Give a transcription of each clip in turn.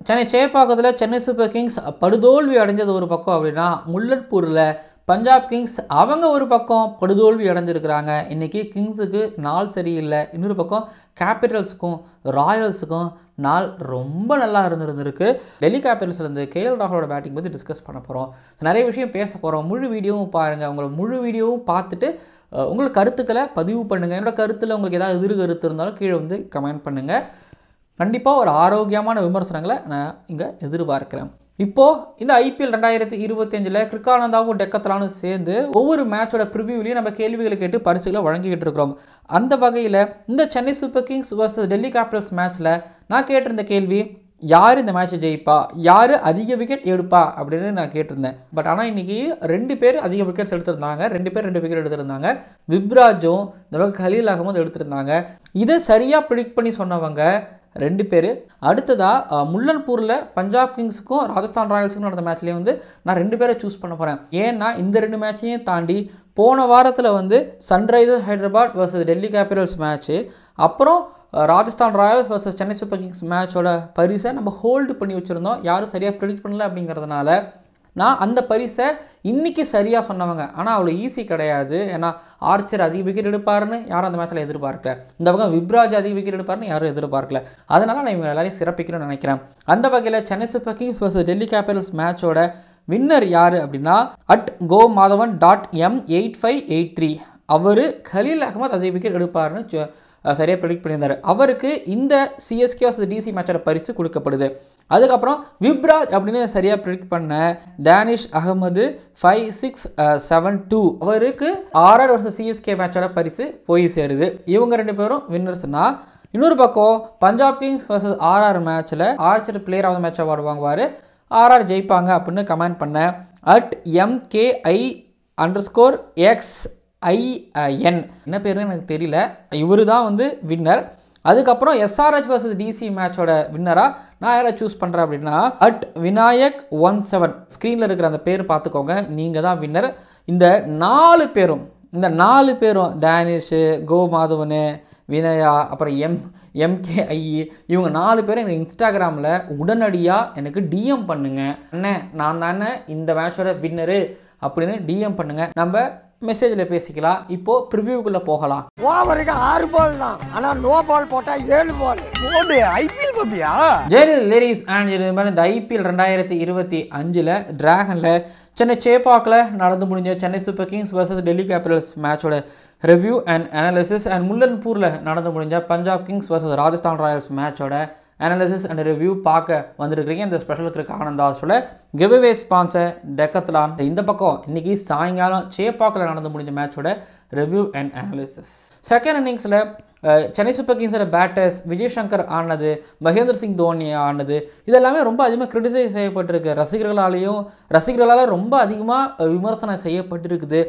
Chennai சேப்பாக்கத்தில் Chennai Super Kings படுதோல்வி அடைஞ்சது ஒரு பக்கம் அப்படின்னா, முல்லன்பூரில் பஞ்சாப் கிங்ஸ் அவங்க ஒரு பக்கம் படுதோல்வி அடைஞ்சிருக்கிறாங்க. இன்றைக்கி கிங்ஸுக்கு நாள் சரியில்லை. இன்னொரு பக்கம் கேபிட்டல்ஸுக்கும் ராயல்ஸுக்கும் நாள் ரொம்ப நல்லா இருந்திருக்கு. டெல்லி கேபிட்டல்ஸ்லேருந்து கேஎல் ராகுலோட பேட்டிங் பற்றி டிஸ்கஸ் பண்ண போகிறோம். நிறைய விஷயம் பேச போகிறோம். முழு வீடியோவும் பாருங்கள். உங்களை முழு வீடியோவும் பார்த்துட்டு உங்களுக்கு கருத்துக்களை பதிவு பண்ணுங்கள். என்னோட கருத்தில் உங்களுக்கு ஏதாவது எதிர் கருத்து இருந்தாலும் கீழே வந்து கமெண்ட் பண்ணுங்கள். கண்டிப்பாக ஒரு ஆரோக்கியமான விமர்சனங்களை நான் இங்கே எதிர்பார்க்குறேன். இப்போது இந்த ஐபிஎல் 2025 கிரிக்கானந்தாவும் டெக்கத்லானும் சேர்ந்து ஒவ்வொரு மேட்சோட ப்ரிவியூலையும் நம்ம கேள்விகளை கேட்டு பரிசுகளை வழங்கிக்கிட்டு இருக்கிறோம். அந்த வகையில் இந்த Chennai Super Kings versus Delhi Capitals மேட்ச்சில் நான் கேட்டிருந்த கேள்வி, யார் இந்த மேட்ச்சை ஜெயிப்பா, யார் அதிக விக்கெட் எடுப்பா அப்படின்னு நான் கேட்டிருந்தேன். பட் ஆனால் இன்றைக்கி 2 பேர் அதிக விக்கெட்ஸ் எடுத்திருந்தாங்க. 2 பேர் 2 விக்கெட் எடுத்திருந்தாங்க. விப்ராஜும் இந்த பக்கம் கலீல் அகமது எடுத்திருந்தாங்க. இதை சரியாக ப்ரிடிக்ட் பண்ணி சொன்னவங்க 2 பேர். அடுத்ததாக முல்லன்பூரில் பஞ்சாப் கிங்ஸுக்கும் ராஜஸ்தான் ராயல்ஸுக்கும் நடந்த மேட்ச்லேயே வந்து நான் 2 பேரை சூஸ் பண்ண போகிறேன். ஏன்னா இந்த 2 மேட்சையும் தாண்டி போன வாரத்தில் வந்து Sunrisers Hyderabad versus Delhi Capitals match, அப்புறம் Rajasthan Royals versus Chennai Super Kings மேட்சோட பரிசை நம்ம ஹோல்டு பண்ணி வச்சுருந்தோம். யாரும் சரியாக ப்ரிடிக்ட் பண்ணல அப்படிங்கிறதுனால நான் அந்த பரிசை இன்றைக்கி சரியாக சொன்னவங்க. ஆனால் அவ்வளோ ஈஸி கிடையாது. ஏன்னா ஆர்ச்சர் அதிக விக்கெட் எடுப்பாருன்னு யாரும் அந்த மேட்ச்சில் எதிர்பார்க்கல. இந்த பக்கம் விப்ராஜ் அதிக விக்கெட் எடுப்பாருன்னு யாரும் எதிர்பார்க்கல. அதனால் நான் இவங்க எல்லாரையும் சிறப்பிக்கணும்னு நினைக்கிறேன். அந்த வகையில் Chennai Super Kings versus Delhi Capitals மேட்சோட வின்னர் யார் அப்படின்னா @gomadhavan.m8583 அவர் கலீல் அகமது அதிக விக்கெட் எடுப்பாருன்னு சரியாக ப்ரெடிக்ட் பண்ணியிருந்தார். அவருக்கு இந்த சிஎஸ்கே வர்சஸ் டிசி மேட்சோட பரிசு கொடுக்கப்படுது. அதுக்கப்புறம் விப்ராஜ் அப்படின்னு சரியாக ப்ரெடிக்ட் பண்ண டேனிஷ் அகமது 5672 அவருக்கு RR வர்சஸ் சிஎஸ்கே மேட்சோட பரிசு போய் சேருது. இவங்க 2 பேரும் வின்னர்ஸ்னால், இன்னொரு பக்கம் பஞ்சாப் கிங்ஸ் வர்சஸ் RR மேட்ச்சில் archer player of the match award வாங்குவார். RR ஜெயிப்பாங்க அப்படின்னு கமெண்ட் பண்ண @mki_xin என்ன பேருன்னு எனக்கு தெரியல, இவர் தான் வந்து வின்னர். அதுக்கப்புறம் SRH வர்சஸ் டிசி மேட்சோட வின்னராக நான் யாரை சூஸ் பண்ணுறேன் அப்படின்னா @vinayak17 ஸ்க்ரீனில் இருக்கிற அந்த பேர் பார்த்துக்கோங்க, நீங்கள் தான் வின்னர். இந்த 4 பேரும் டேனிஷு, கோமாதவனு, வினயா, அப்புறம் MKI இவங்க 4 பேரும் எனக்கு இன்ஸ்டாகிராமில் உடனடியாக எனக்கு DM பண்ணுங்க. அண்ணே நான் தானே இந்த மேட்சோட வின்னரு அப்படின்னு DM பண்ணுங்கள். நம்ம மெசேஜில் பேசிக்கலாம். இப்போது ப்ரிவியூக்குள்ளே போகலாம். ஓவருக்கு 6 பால் தான், ஆனால் நோ பால் போட்டால் 7 பால் போடு. ஐபிஎல் பப்பியா லேடிஸ் அண்ட் ஜென்டில்மேன், இந்த ஐபிஎல் 2025 டிராகனில் சென்னை சேப்பாக்கில் நடந்து முடிஞ்ச Chennai Super Kings versus Delhi Capitals மேட்சோட ரிவ்யூ அண்ட் அனாலிசிஸ் அண்ட் முல்லன்பூரில் நடந்து முடிஞ்ச Punjab Kings versus Rajasthan Royals மேட்சோட அனாலிசிஸ் அண்ட் ரிவ்யூ பார்க்க வந்துருக்கிறீங்க. இந்த ஸ்பெஷல் கிரிக்கானந்தாஸோட கிவ்அவே ஸ்பான்சர் டெக்கத்லான். இந்த பக்கம் இன்றைக்கி சாயங்காலம் சேப்பாக்கில் நடந்து முடிஞ்ச மேட்சோட ரிவ்யூ அண்ட் அனாலிசிஸ். செகண்ட் இன்னிங்ஸில் சென்னை சூப்பர் கிங்ஸோட பேட்டர்ஸ் விஜய் சங்கர் ஆனது, மகேந்திர சிங் தோனி ஆனது, இதெல்லாமே ரொம்ப அதிகமாக கிரிட்டிசைஸ் செய்யப்பட்டிருக்கு. ரசிகர்களால் ரொம்ப அதிகமாக விமர்சனம் செய்யப்பட்டிருக்குது.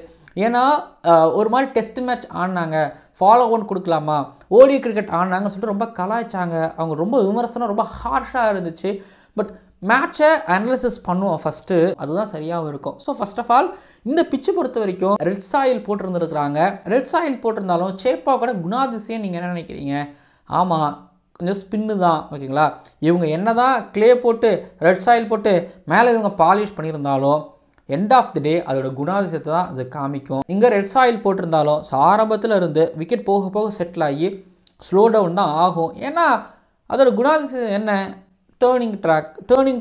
ஏன்னா ஒரு மாதிரி டெஸ்ட் மேட்ச் ஆடினாங்க, ஃபாலோ ஒன் கொடுக்கலாமா, ஓடி கிரிக்கெட் ஆடினாங்கன்னு சொல்லிட்டு ரொம்ப கலாய்ச்சாங்க. அவங்க ரொம்ப விமர்சனம் ரொம்ப ஹார்ஷாக இருந்துச்சு. பட் மேட்சை அனாலிசிஸ் பண்ணுவோம் ஃபஸ்ட்டு, அதுதான் சரியாகவும் இருக்கும். ஸோ ஃபர்ஸ்ட் ஆஃப் ஆல் இந்த பிச்சு பொறுத்த வரைக்கும் ரெட் சாயில் போட்டிருந்துருக்குறாங்க. ரெட் சாயில் போட்டிருந்தாலும் சேப்பாவோட குணாதிசயம் நீங்கள் என்ன நினைக்கிறீங்க? ஆமாம், கொஞ்சம் ஸ்பின்னு தான், ஓகேங்களா. இவங்க என்ன தான் க்ளே போட்டு ரெட் சாயில் போட்டு மேலே இவங்க பாலிஷ் பண்ணியிருந்தாலும் எண்ட் ஆஃப் தி டே அதோட குணாதிசயத்தை தான் அது காமிக்கும். இங்கே ரெட் சாயில் போட்டிருந்தாலும் ஆரம்பத்தில் இருந்து விக்கெட் போக போக செட்டில் ஆகி ஸ்லோ டவுன் தான் ஆகும். ஏன்னா அதோட குணாதிசயம் என்ன? டேர்னிங்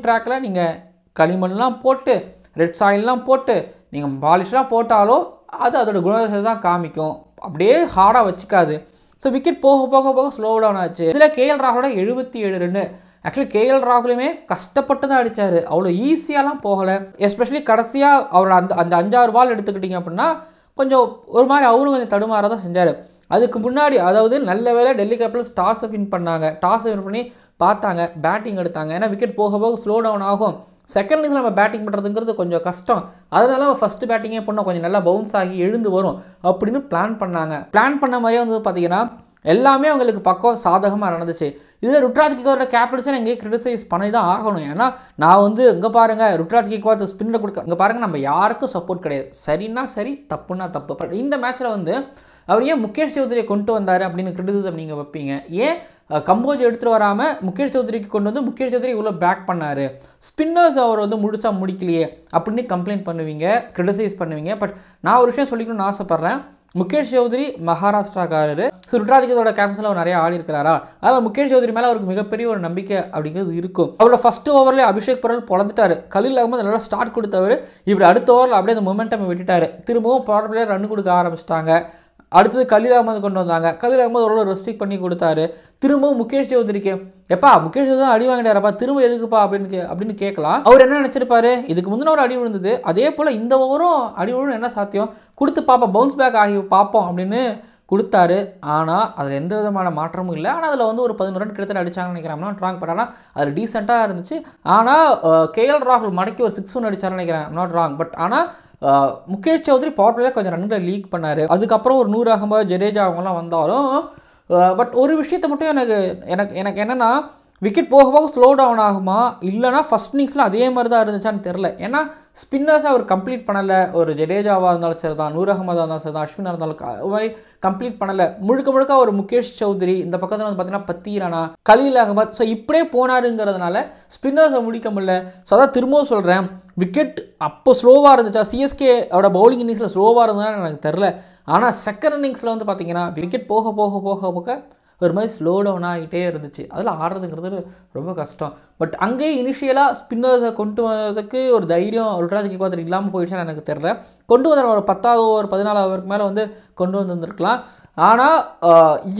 ட்ராக்கில் நீங்கள் களிமண்லாம் போட்டு ரெட் சாயில்லாம் போட்டு நீங்கள் பாலிஷ்லாம் போட்டாலும் அது அதோட குணாதிசயத்தை தான் காமிக்கும். அப்படியே ஹார்டாக வச்சுக்காது. ஸோ விக்கெட் போக போக போக ஸ்லோ டவுன் ஆச்சு. இதில் கேஎல் ராகுலோட 77 ரன்னு. ஆக்சுவலி கேஎல் ராகுலுமே கஷ்டப்பட்டு தான் அடித்தார், அவ்வளோ ஈஸியாலாம் போகலை. எஸ்பெஷலி கடைசியாக அவரோட அந்த 5-6 பால் எடுத்துக்கிட்டிங்க அப்படின்னா கொஞ்சம் ஒரு மாதிரி அவரும் கொஞ்சம் தடுமாற தான் செஞ்சார். அதுக்கு முன்னாடி அதாவது நல்ல வேளை டெல்லி கேபிட்டல்ஸ் டாஸை வின் பண்ணாங்க. டாஸை வின் பண்ணி பார்த்தாங்க, பேட்டிங் எடுத்தாங்க. ஏன்னா விக்கெட் போக போக ஸ்லோ டவுன் ஆகும். செகண்ட் இன்னிங்ஸ் நம்ம பேட்டிங் பண்ணுறதுங்கிறது கொஞ்சம் கஷ்டம். அதனால நம்ம ஃபஸ்ட்டு பேட்டிங்கே பண்ணோம், கொஞ்சம் நல்லா பவுன்ஸ் ஆகி எழுந்து வரும் அப்படின்னு பிளான் பண்ணாங்க. பிளான் பண்ண மாதிரியே வந்து பார்த்தீங்கன்னா எல்லாமே அவங்களுக்கு பக்கம் சாதகமாக நடந்துச்சு. இதில் ருத்ராஜ் கேக்வாத்தோட கேபிட்டல்ஸை நான் எங்கேயே கிரிட்டிசைஸ் பண்ணி தான் ஆகணும். ஏன்னா நான் வந்து இங்கே பாருங்கள் ருத்ராஜ் கேக்வாத் ஸ்பின்னில் கொடுக்க இங்கே பாருங்கள் நம்ம யாருக்கும் சப்போர்ட் கிடையாது. சரின்னா சரி, தப்புன்னா தப்பு. பட் இந்த மேட்ச்சில் வந்து அவர் ஏன் முகேஷ் சௌத்ரியை கொண்டு வந்தார் அப்படின்னு கிரிட்டிசிசம் நீங்கள் வைப்பீங்க. ஏன் கம்போஜ் எடுத்துகிட்டு வராமல் முகேஷ் சௌத்ரிக்கு கொண்டு வந்து முகேஷ் சௌத்ரி இவ்வளோ பேக் பண்ணார், ஸ்பின்னர்ஸ் அவர் வந்து முழுசாக முடிக்கலையே அப்படின்னு கம்ப்ளைண்ட் பண்ணுவீங்க, கிரிட்டிசைஸ் பண்ணுவீங்க. பட் நான் ஒரு விஷயம் சொல்லிக்கணும்னு ஆசைப்பட்றேன். முகேஷ் சௌத்ரி மகாராஷ்டிராக்காரரு. ருத்ராஜ் கேக்வாத்தோட கேப்டன்ஸில் அவர் நிறைய ஆடி இருக்கிறாரா, அதில் முகேஷ் சௌத்ரி மேலே அவருக்கு மிகப்பெரிய ஒரு நம்பிக்கை அப்படிங்கிறது இருக்கும். அவரோட ஃபஸ்ட்டு ஓவரில் அபிஷேக் பரல் பொழந்துட்டார். கலீல் அகமது நல்லா ஸ்டார்ட் கொடுத்தவர் இப்படி அடுத்த ஓவரில் அப்படியே அந்த மொமெண்டம் விட்டுட்டார். திரும்பவும் பவர் பிளேயர் ரன் கொடுக்க ஆரம்பிச்சிட்டாங்க. அடுத்தது கலீல் அகமது கொண்டு வந்தாங்க. கலீல் அகமது ஒரு ரெஸ்ட்ரிக்ட் பண்ணி கொடுத்தாரு. திரும்பவும் முகேஷ் சௌத்ரிக்கு எப்பா முகேஷ் சௌத்ரி அடி வாங்கிட்டாரப்பா, திரும்ப எதுக்குப்பா அப்படின்னு கேட்கலாம். அவர் என்ன நினச்சிருப்பாரு, இதுக்கு முந்தின ஒரு அடி விழுந்தது, அதே போல் இந்த ஓவரும் அடி விழுந்து என்ன சாத்தியம் கொடுத்து பார்ப்போம், பவுன்ஸ் பேக் ஆகி பார்ப்போம் அப்படின்னு கொடுத்தாரு. ஆனால் அதில் எந்த விதமான மாற்றமும் இல்லை. ஆனால் அதில் வந்து ஒரு 11 ரன் கிட்டத்தட்ட அடித்தாங்கன்னு நினைக்கிறேன். ராங் பட் ஆனால் அது டீசெண்டாக இருந்துச்சு. ஆனால் கேஎல் ராகுல் மடக்கி ஒரு 6 ஒன்று அடித்தார்னு நினைக்கிறேன். Not wrong. பட் ஆனால் முகேஷ் சௌத்ரி பவர் பிளேயர் கொஞ்சம் ரன்களை லீக் பண்ணார். அதுக்கப்புறம் ஒரு நூர் அகமது, ஜடேஜா அவங்களாம் வந்தாலும் பட் ஒரு விஷயத்தை மட்டும் எனக்கு என்னென்னா, விக்கெட் போக போக ஸ்லோ டவுன் ஆகுமா இல்லைனா ஃபஸ்ட் இன்னிங்ஸில் அதே மாதிரி தான் இருந்துச்சான்னு தெரில. ஏன்னா ஸ்பின்னர்ஸை அவர் கம்ப்ளீட் பண்ணலை. ஒரு ஜடேஜாவாக இருந்தாலும் சரி தான், நூர் அகமதாக இருந்தாலும் சரி தான், அஸ்வினாக இருந்தாலும் அது மாதிரி கம்ப்ளீட் பண்ணலை. முழுக்க ஒரு முகேஷ் சௌத்ரி, இந்த பக்கத்தில் வந்து பார்த்தீங்கன்னா 10 ரனா, கலீல் அகமது, ஸோ இப்படியே போனாருங்கிறதுனால ஸ்பின்னர்ஸை முடிக்க முடியல. ஸோ அதான் திரும்பவும் சொல்கிறேன், விக்கெட் அப்போ ஸ்லோவாக இருந்துச்சா, சிஎஸ்கே அவரோட பவுலிங் இன்னிங்ஸில் ஸ்லோவாக இருந்ததுனால எனக்கு தெரில. ஆனால் செகண்ட் இன்னிங்ஸில் வந்து பார்த்தீங்கன்னா விக்கெட் போக போக போக போக ஒரு மாதிரி ஸ்லோ டவுன் ஆகிட்டே இருந்துச்சு. அதில் ஆடுறதுங்கிறது ரொம்ப கஷ்டம். பட் அங்கேயே இனிஷியலாக ஸ்பின்னர்ஸை கொண்டு வந்ததுக்கு ஒரு தைரியம் ருத்ராஜ் கேக்வாத் இல்லாமல் போயிடுச்சுன்னு எனக்கு தெரியல. கொண்டு வந்த ஒரு 10வது ஓவர் 14வது ஓவருக்கு மேலே வந்து கொண்டு வந்துருக்கலாம். ஆனால்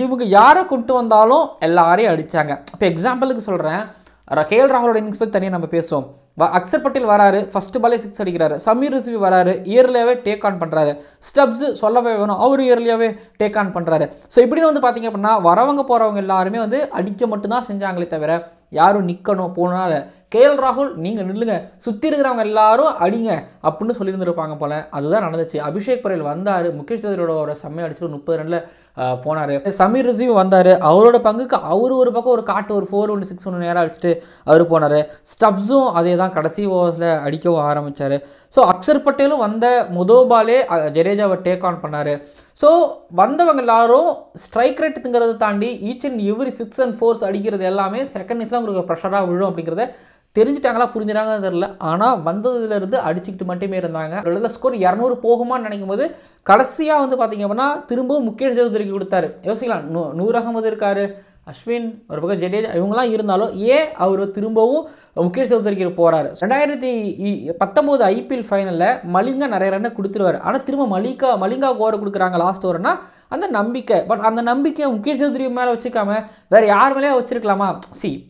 இவங்க யாரை கொண்டு வந்தாலும் எல்லாரையும் அடித்தாங்க. இப்போ எக்ஸாம்பிளுக்கு சொல்கிறேன், கேஎல் ராகுலோட இன்னிங்ஸ் பற்றி தனியாக நம்ம பேசுவோம். அக்சர் பட்டேல் வராரு, ஃபஸ்ட்டு பாலே 6 அடிக்கிறாரு. சமீர் ரிஸ்வி வராரு, இயர்லியாகவே டேக் ஆன் பண்ணுறாரு. ஸ்டப்ஸ் சொல்லவே வேணும், அவர் இயர்லியாகவே டேக் ஆன் பண்ணுறாரு. ஸோ இப்படின்னு வந்து பார்த்திங்க அப்படின்னா வரவங்க போகிறவங்க எல்லாருமே வந்து அடிக்க மட்டும்தான் செஞ்சாங்களே தவிர யாரும் நிற்கணும் போனால கேஎல் ராகுல் நீங்கள் நில்லுங்க, சுற்றி இருக்கிறவங்க எல்லாரும் அடிங்க அப்படின்னு சொல்லியிருந்துருப்பாங்க போல். அதுதான் நடந்துச்சு. அபிஷேக் பரேல் வந்தார், முகேஷ் சௌத்ரியோட ஒரு செம்மையை அடிச்சுட்டு 30 ரனில் போனார். சமீர் ரிஸ்வி வந்தார், அவரோட பங்குக்கு அவர் ஒரு பக்கம் ஒரு காட்டு ஒரு 4 1 6 1 நேரம் அடிச்சுட்டு அவர் போனார். ஸ்டப்ஸும் அதே தான் கடைசி ஓவர்ஸில் அடிக்கவும் ஆரம்பித்தார். ஸோ அக்சர் பட்டேலும் வந்த முதோபாலே ஜடேஜாவை டேக் ஆன் பண்ணார். ஸோ வந்தவங்க எல்லாரும் ஸ்ட்ரைக் ரேட்டுங்கிறத தாண்டி each and every 6 and 4s அடிக்கிறது எல்லாமே செகண்ட் இன்னிங்ஸில் உங்களுக்கு ப்ரெஷராக விழும் அப்படிங்கிறத தெரிஞ்சுட்டாங்களா புரிஞ்சுட்டாங்கன்னு தெரில. ஆனால் வந்ததுலேருந்து அடிச்சுக்கிட்டு மட்டுமே இருந்தாங்க. அதில் ஸ்கோர் 200 போகுமான்னு நினைக்கும் போது கடைசியாக வந்து பார்த்திங்க அப்படின்னா திரும்பவும் முகேஷ் சௌத்ரிக்கு கொடுத்தாரு. யோசிக்கலாம், நூர் அகமது இருக்கார், அஸ்வின் ஒரு பக்கம், ஜடேஜா இவங்களாம் இருந்தாலும் ஏன் அவர் திரும்பவும் முகேஷ் சௌத்ரிக்கு போகிறாரு. 2019 ஐபிஎல் ஃபைனலில் மலிங்கா நிறைய ரன்னை கொடுத்துருவார். ஆனால் திரும்ப மலிங்கா ஓவர் கொடுக்குறாங்க லாஸ்ட் ஓவர்னா அந்த நம்பிக்கை. பட் அந்த நம்பிக்கையை முகேஷ் சௌத்ரி மேலே வச்சுக்காம வேறு யார் மேலேயே வச்சுருக்கலாமா?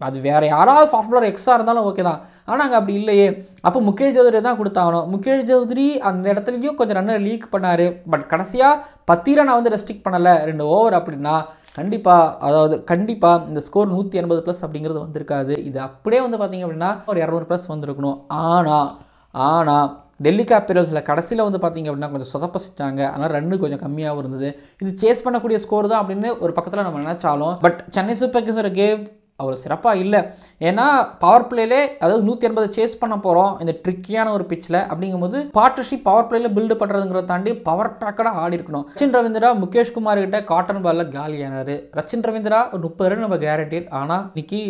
அது வேறு யாராவது ஃபாஸ்ட் பாலர் எக்ஸ்ட்ரா இருந்தாலும் ஓகே தான். ஆனால் அங்கே அப்படி இல்லையே. அப்போ முகேஷ் சௌத்ரி தான் கொடுத்தாகணும். முகேஷ் சௌத்ரி அந்த இடத்துலையும் கொஞ்சம் ரன்னை லீக் பண்ணார். பட் கடைசியாக 10 ரன் வந்து ரெஸ்ட்ரிக்ட் பண்ணலை 2 ஓவர் அப்படின்னா கண்டிப்பாக இந்த ஸ்கோர் 180+ அப்படிங்கிறது வந்திருக்காது. இது அப்படியே வந்து பார்த்திங்க அப்படின்னா ஒரு 200+ வந்திருக்கணும். ஆனால் டெல்லி கேபிட்டல்ஸில் கடைசியில் வந்து பார்த்திங்க அப்படின்னா கொஞ்சம் சொதப்பசிட்டாங்க. அதனால் ரன்னு கொஞ்சம் கம்மியாகவும் இருந்தது. இது சேஸ் பண்ணக்கூடிய ஸ்கோர் தான் அப்படின்னு ஒரு பக்கத்தில் நம்ம நினச்சாலும் பட் சென்னை சூப்பர் கிங்ஸோட கேம் அவ்வளோ சிறப்பாக இல்லை. ஏன்னா பவர் பிளேலே அதாவது 180 சேஸ் பண்ண போகிறோம் இந்த ட்ரிக்கியான ஒரு பிச்சில். அப்படிங்கும்போது பார்ட்னர்ஷிப் பவர் பிளேயில் பில்டு பண்ணுறதுங்கிறத தாண்டி பவர் பேக்கடாக ஆடி இருக்கணும். ரச்சின் ரவீந்திரா முகேஷ் குமார் கிட்ட காட்டன் பாலில் காலியானார். ரச்சின் ரவீந்திரா ஒரு 30 ரன் நம்ம கேரண்டட். ஆனால் இன்னைக்கு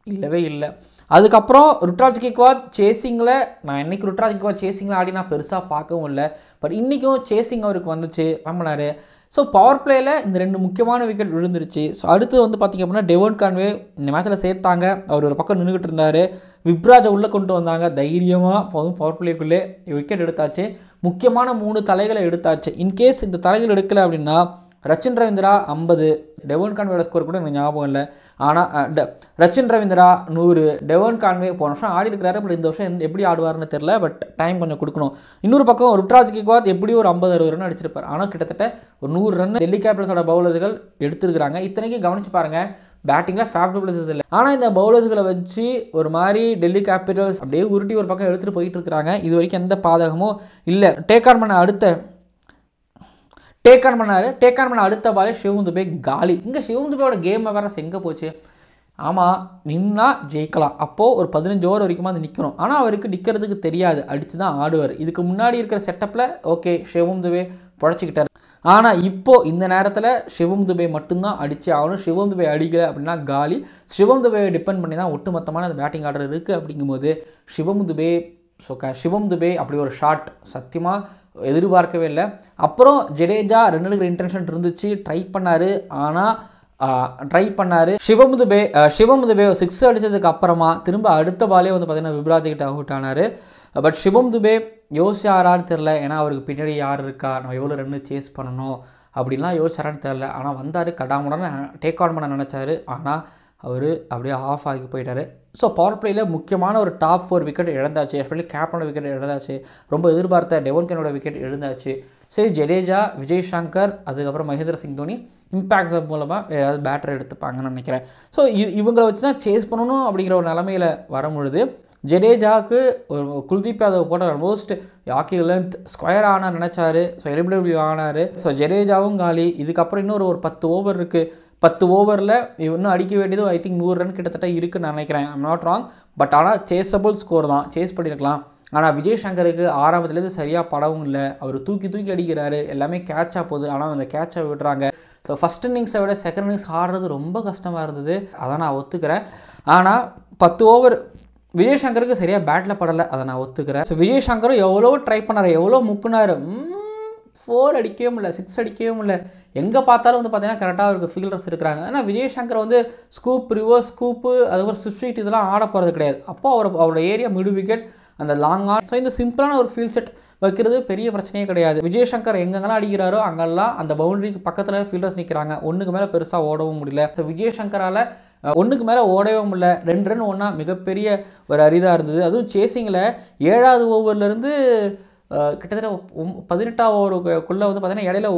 இல்லவே இல்லை. அதுக்கப்புறம் ருத்ராஜ் கேக்வாத் சேசிங்கில் நான் இன்றைக்கி ருத்ராஜ் கேக்வாத் சேசிங்கில் ஆடி நான் பெருசாக பார்க்கவும் இல்லை. பட் இன்றைக்கும் சேசிங் அவருக்கு வந்துச்சு, கிளம்பினார். ஸோ பவர் பிளேயில் இந்த 2 முக்கியமான விக்கெட் விழுந்துருச்சு. ஸோ அடுத்து வந்து பார்த்திங்க அப்படின்னா டெவோன் கான்வே இந்த மேட்ச்சில் சேர்த்தாங்க. அவர் ஒரு பக்கம் நின்றுக்கிட்டு இருந்தார். விப்ராஜை உள்ளே கொண்டு வந்தாங்க தைரியமாக. பவர் பிளேக்குள்ளே விக்கெட் எடுத்தாச்சு. முக்கியமான 3 தலைகளை எடுத்தாச்சு. இன்கேஸ் இந்த தலைகள் எடுக்கலை அப்படின்னா ரச்சின் ரவீந்திரா 50, டெவோன் கான்வேயோட ஸ்கோர் கூட எனக்கு ஞாபகம் இல்லை. ஆனால் ரச்சின் ரவீந்திரா 100, டெவோன் கான்வே போன வருஷம் ஆடி இருக்கிறாரு. பட் இந்த வருஷம் எப்படி ஆடுவார்னு தெரில. பட் டைம் கொஞ்சம் கொடுக்கணும். இன்னொரு பக்கம் ருத்ராஜ் கேக்வாத் எப்படியும் ஒரு 50-60 ரன் அடிச்சிருப்பார். ஆனால் கிட்டத்தட்ட ஒரு 100 ரன் டெல்லி கேபிட்டல்ஸோட பவுலர்கள் எடுத்துருக்கிறாங்க. இத்தனைக்கும் கவனிச்சு பாருங்கள், பேட்டிங்கில் ஃபேப் டு பிளேசஸ் இல்லை. ஆனால் இந்த பவுலர்ஸ்களை வச்சு ஒரு மாதிரி டெல்லி கேபிட்டல்ஸ் அப்படியே உருட்டி ஒரு பக்கம் எடுத்துகிட்டு போயிட்டு இருக்கிறாங்க. இது வரைக்கும் எந்த பாதகமும் இல்லை. டேக் ஆன் பண்ண அடுத்த டேக் ஆன் பண்ண அடுத்த பாலே சிவம் துபே காலி. இங்கே சிவம் துபேயோட கேமை வேறு எங்கே போச்சு? ஆமாம், நின்னா ஜெயிக்கலாம். அப்போது ஒரு 15 ஓவர் வரைக்கும் அது நிற்கணும். ஆனால் அவருக்கு நிற்கிறதுக்கு தெரியாது, அடித்து தான் ஆடுவார். இதுக்கு முன்னாடி இருக்கிற செட்டப்பில் ஓகே சிவம் துபே புழைச்சிக்கிட்டார். ஆனால் இப்போது இந்த நேரத்தில் சிவம் துபே மட்டும்தான் அடித்து ஆகணும். சிவம் துபே அடிக்கலை அப்படின்னா காலி. சிவம் துபேயை டிபெண்ட் பண்ணி தான் ஒட்டுமொத்தமான அந்த பேட்டிங் ஆர்டர் இருக்குது. அப்படிங்கும்போது சிவம் துபே அப்படி ஒரு ஷாட் சத்தியமாக எதிர்பார்க்கவே இல்லை. அப்புறம் ஜடேஜா 2 எடுக்கிற இன்டென்ஷன் இருந்துச்சு, ட்ரை பண்ணார். சிவம் துபே 6 அடித்ததுக்கு அப்புறமா திரும்ப அடுத்த பாலே வந்து பார்த்தீங்கன்னா விப்ராஜ் கிட்ட அவுட் ஆனார். பட் சிவம் துபே யோசிச்சாரான்னு தெரில. ஏன்னா அவருக்கு பின்னாடி யார் இருக்கா, நம்ம எவ்வளோ ரன்னு சேஸ் பண்ணணும் அப்படின்லாம் யோசிச்சாரான்னு தெரில. ஆனால் வந்தார், கடாமுடான்னு டேக் ஆன் பண்ண நினச்சாரு. ஆனால் அவர் அப்படியே ஆஃப் ஆகி போயிட்டார். ஸோ பவர் பிளேயில் முக்கியமான ஒரு டாப் 4 விக்கெட் இழந்தாச்சு. எஸ்பெஷலி கேப்டனோட விக்கெட் இழந்தாச்சு. ரொம்ப எதிர்பார்த்த டெவன் கெனோட விக்கெட் இழந்தாச்சு. சரி, ஜடேஜா, விஜய் சங்கர், அதுக்கப்புறம் மகேந்திர சிங் தோனி இம்பேக்ட்ஸ் மூலமாக ஏதாவது பேட்டர் எடுத்துப்பாங்கன்னு நினைக்கிறேன். ஸோ இவங்களை வச்சு தான் சேஸ் பண்ணணும் அப்படிங்கிற ஒரு நிலமையில் வரும்பொழுது ஜடேஜாவுக்கு ஒரு குல்தீப் யாதவ் போட்ட ஆல்மோஸ்ட் யாக்கி லென்த் ஸ்கொயர் ஆனால் நினச்சாரு. ஸோ எலிபிடபிள்யூ ஆனார். ஸோ ஜடேஜாவும் காலி. இதுக்கப்புறம் இன்னொரு 10 ஓவர் இருக்குது. 10 ஓவரில் இன்னும் அடிக்க வேண்டியது ஐ திங்க் 100 ரன் கிட்டத்தட்ட இருக்குன்னு நினைக்கிறேன். I'm not wrong. பட் ஆனால் சேஸபிள் ஸ்கோர் தான், சேஸ் பண்ணியிருக்கலாம். ஆனால் விஜய் சங்கருக்கு ஆரம்பத்துலேருந்து சரியாக படவும் இல்லை. அவர் தூக்கி அடிக்கிறாரு, எல்லாமே கேட்சாக போகுது. ஆனால் அந்த கேட்சை விடுறாங்க. ஸோ ஃபஸ்ட் இன்னிங்ஸை விட செகண்ட் இன்னிங்ஸ் ஆடுறது ரொம்ப கஷ்டமாக இருந்தது, அதை நான் ஒத்துக்கிறேன். ஆனால் 10 ஓவர் விஜய் சங்கருக்கு சரியாக பேட்டில் படலை, அதை நான் ஒத்துக்கிறேன். ஸோ விஜய் சங்கரும் எவ்வளோ ட்ரை பண்ணார், எவ்வளோ முக்குனார். 4 அடிக்கவே முடியல, 6 அடிக்கவே முடியல. எங்கே பார்த்தாலும் வந்து பார்த்தீங்கன்னா கரெக்டாக அவருக்கு ஃபீல்டர்ஸ் இருக்கிறாங்க. ஆனால் விஜய் சங்கர் வந்து ஸ்கூப், ரிவர்ஸ் ஸ்கூப்பு, அதுக்கப்புறம் ஸ்விஃப்ட் இதெல்லாம் ஆட போகிறது கிடையாது. அப்போது அவரோட ஏரியா மிடு விக்கெட், அந்த லாங் ஆன். ஸோ இந்த சிம்பிளான ஒரு ஃபீல்ட் செட் வைக்கிறது பெரிய பிரச்சனையே கிடையாது. விஜய் சங்கர் எங்கெங்கெல்லாம் அடிக்கிறாரோ அங்கெல்லாம் அந்த பவுண்டரிக்கு பக்கத்தில் ஃபீல்டர்ஸ் நிற்கிறாங்க. ஒன்றுக்கு மேலே பெருசாக ஓடவும் முடியல. ஸோ விஜய் சங்கரால் ஒன்றுக்கு மேலே ஓடவே முடியல. 2 ரன் ஒன்றா மிகப்பெரிய ஒரு அரிதாக இருந்தது. அதுவும் சேசிங்கில் 7வது ஓவர்லேருந்து கிட்டத்தட்ட 18வது ஓவருக்குள்ளே வந்து பார்த்தீங்கன்னா இடையில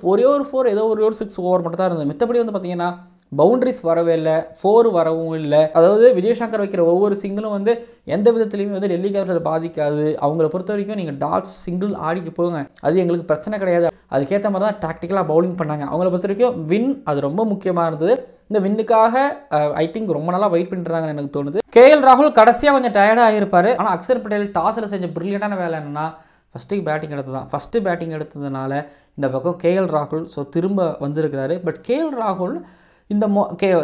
ஒரே ஒரு 4 ஏதோ ஒரு 6 ஓவர் மட்டும் தான் இருந்தது. மித்தபடி வந்து பார்த்தீங்கன்னா பவுண்டரிஸ் வரவே இல்லை, 4 வரவும் இல்லை. அதாவது விஜய் சங்கர் வைக்கிற ஒவ்வொரு சிங்கிளும் வந்து எந்த விதத்துலையுமே வந்து டெல்லி கேபிட்டல் பாதிக்காது. அவங்கள பொறுத்த வரைக்கும் நீங்கள் டாட்ஸ் சிங்கிள் ஆடிக்கு போங்க, அது எங்களுக்கு பிரச்சனை கிடையாது. அதுக்கேற்ற மாதிரி தான் டாக்டிக்கலாக பவுலிங் பண்ணாங்க. அவங்கள பொறுத்த வரைக்கும் வின் அது ரொம்ப முக்கியமாக இருந்தது. இந்த வின்னுக்காக ஐ திங்க் ரொம்ப நாளாக வெயிட் பண்ணிட்டுருந்தாங்கன்னு எனக்கு தோணுது. கேஎல் ராகுல் கடைசியாக கொஞ்சம் டயர்டாக ஆகிருப்பார். ஆனால் அக்ஷர் பட்டேல் டாஸில் செஞ்ச பிரில்லியண்டான வேலை என்னென்னா ஃபஸ்ட்டு பேட்டிங் எடுத்ததுனால இந்த பக்கம் கேஎல் ராகுல் திரும்ப வந்திருக்கிறாரு. பட் கேஎல் ராகுல்